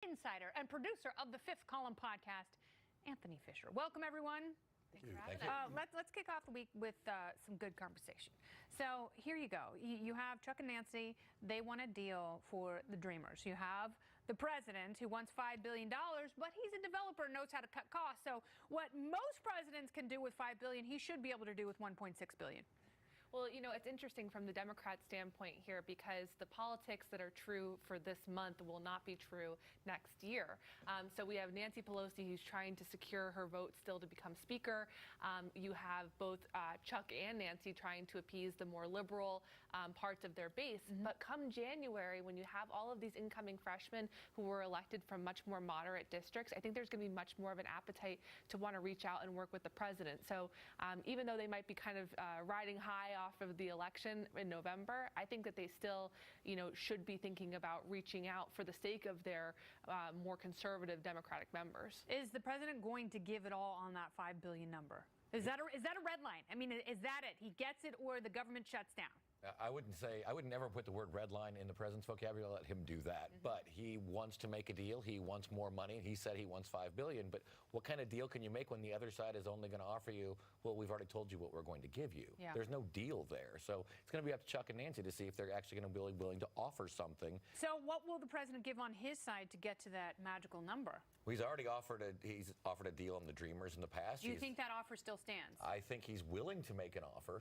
Insider and producer of the Fifth Column podcast, Anthony Fisher. Welcome, everyone. Thank you. Let's kick off the week with some good conversation. So here you go. You have Chuck and Nancy. They want a deal for the Dreamers. You have the president who wants $5 billion, but he's a developer and knows how to cut costs. So what most presidents can do with $5 billion, he should be able to do with $1.6 billion. Well, you know, it's interesting from the Democrat standpoint here because the politics that are true for this month will not be true next year. So we have Nancy Pelosi, who's trying to secure her vote still to become Speaker. You have both Chuck and Nancy trying to appease the more liberal parts of their base. Mm-hmm. But come January, when you have all of these incoming freshmen who were elected from much more moderate districts, I think there's going to be much more of an appetite to want to reach out and work with the president. So even though they might be kind of riding high off of the election in November, I think that they still, should be thinking about reaching out for the sake of their more conservative Democratic members. Is the president going to give it all on that $5 billion number? Is that a red line? I mean, is that it? He gets it or the government shuts down? I would never put the word red line in the president's vocabulary. I'll let him do that. Mm-hmm. But he wants to make a deal. He wants more money. He said he wants $5 billion. But what kind of deal can you make when the other side is only going to offer you, well, we've already told you what we're going to give you. Yeah. There's no deal there. So it's going to be up to Chuck and Nancy to see if they're actually going to be willing to offer something. So what will the president give on his side to get to that magical number? Well, he's already offered a deal on the Dreamers in the past. Do you think that offer still stands? I think he's willing to make an offer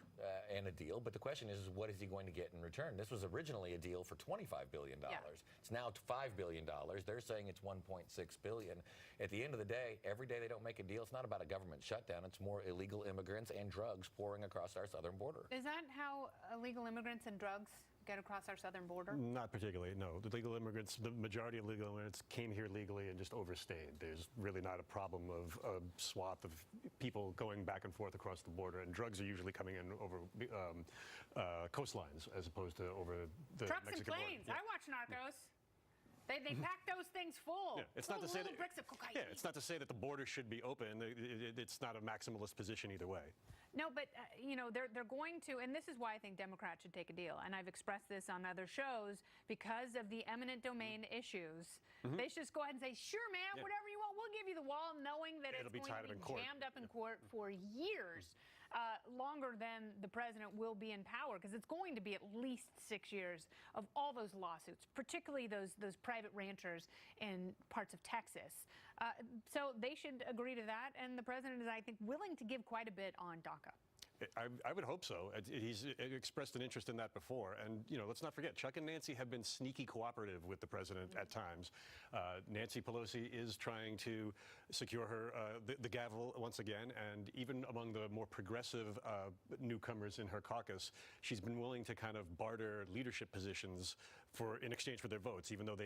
and a deal. But the question is what is he going to get in return? This was originally a deal for $25 billion. Yeah. It's now $5 billion. They're saying it's $1.6 billion. At the end of the day, every day they don't make a deal, it's not about a government shutdown. It's more illegal immigrants and drugs pouring across our southern border. Is that how illegal immigrants and drugs get across our southern border? Not particularly, no. The legal immigrants, the majority of legal immigrants came here legally and just overstayed. There's really not a problem of a swath of people going back and forth across the border, and drugs are usually coming in over coastlines as opposed to over the trucks Mexican and planes. border. I watch Narcos. They pack those things full. Yeah, it's not to say that bricks of cocaine. Yeah, it's not to say that the border should be open. It's not a maximalist position either way. No, but they're going to, and this is why I think Democrats should take a deal. And I've expressed this on other shows because of the eminent domain issues. Mm-hmm. They should just go ahead and say, "Sure, man, yeah, whatever you want, we'll give you the wall," knowing that it's going to be jammed up in court for years, longer than the president will be in power, because it's going to be at least 6 years of all those lawsuits, particularly those private ranchers in parts of Texas. So they should agree to that, and the president is, I think, willing to give quite a bit on DACA. I would hope so. He's expressed an interest in that before. And, let's not forget, Chuck and Nancy have been sneaky cooperative with the president at times. Nancy Pelosi is trying to secure her the gavel once again. And even among the more progressive newcomers in her caucus, she's been willing to kind of barter leadership positions in exchange for their votes, even though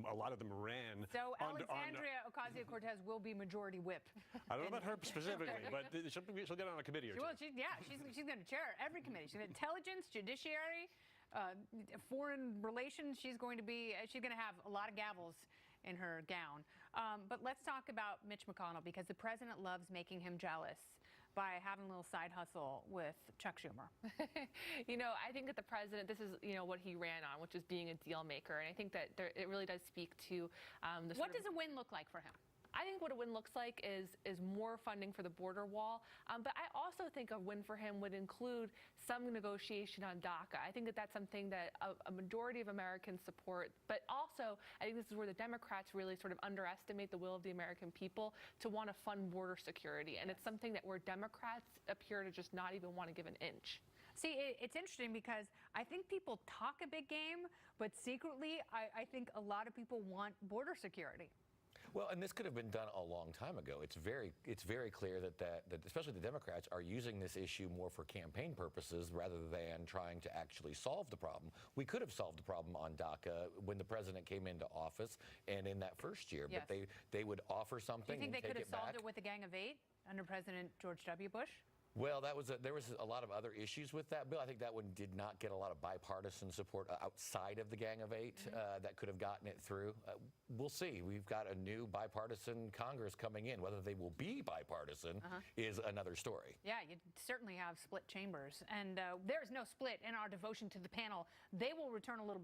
a lot of them ran. So Alexandria Ocasio-Cortez will be majority whip. I don't know about her specifically, but she'll get on a committee or two. She's going to chair every committee. She's going to intelligence, judiciary, foreign relations. She's going to have a lot of gavels in her gown. But let's talk about Mitch McConnell, because the president loves making him jealous by having a little side hustle with Chuck Schumer. I think that the president, this is, what he ran on, which is being a deal maker. And I think that it really does speak to what does a win look like for him? I think what a win looks like is more funding for the border wall. But I also think a win for him would include some negotiation on DACA. I think that that's something that a majority of Americans support. But also, I think this is where the Democrats really sort of underestimate the will of the American people to want to fund border security. And it's something that where Democrats appear to just not even want to give an inch. See, it's interesting because I think people talk a big game, but secretly, I think a lot of people want border security. Well, and this could have been done a long time ago. It's very clear that especially the Democrats are using this issue more for campaign purposes rather than trying to actually solve the problem. We could have solved the problem on DACA when the president came into office and in that first year, yes. But they would offer something. Do you think and they could have solved back. It with a Gang of 8 under President George W. Bush? Well, there was a lot of other issues with that bill. I think that one did not get a lot of bipartisan support outside of the Gang of 8 that could have gotten it through. We'll see. We've got a new bipartisan Congress coming in. Whether they will be bipartisan is another story. Yeah, you certainly have split chambers. And there's no split in our devotion to the panel. They will return a little